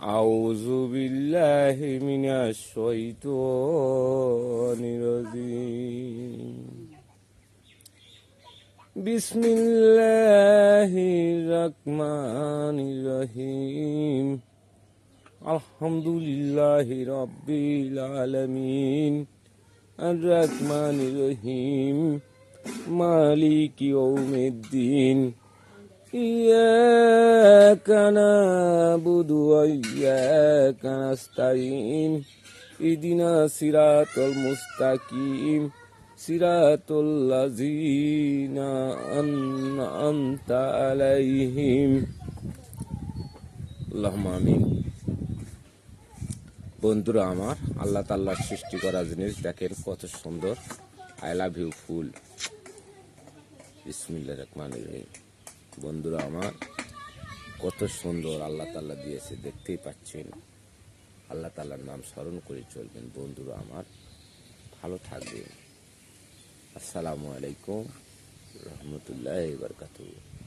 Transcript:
أعوذ بالله من الشيطان الرجيم بسم الله الرحمن الرحيم الحمد لله رب العالمين الرحمن الرحيم مالك يوم الدين إياك نعبد وإياك نستعين اهدنا الصراط المستقيم صراط الذين أنعمت عليهم اللهم آمين। বন্ধুরা আমার, আল্লাহ তাআলার সৃষ্টি করা জিনিস দেখেন কত সুন্দর। আই লাভ ইউ ফুল। বিসমিল্লাহির রহমানির রহিম। বন্ধুরা আমার, কত সুন্দর আল্লাহ তাআলা দিয়েছে, দেখতেই পাচ্ছেন। আল্লাহ তাআলার নাম স্মরণ করে চলবেন বন্ধুরা আমার, ভালো থাকবেন। আসসালামু আলাইকুম রহমতুল্লাহি ওয়া বারাকাতুহু।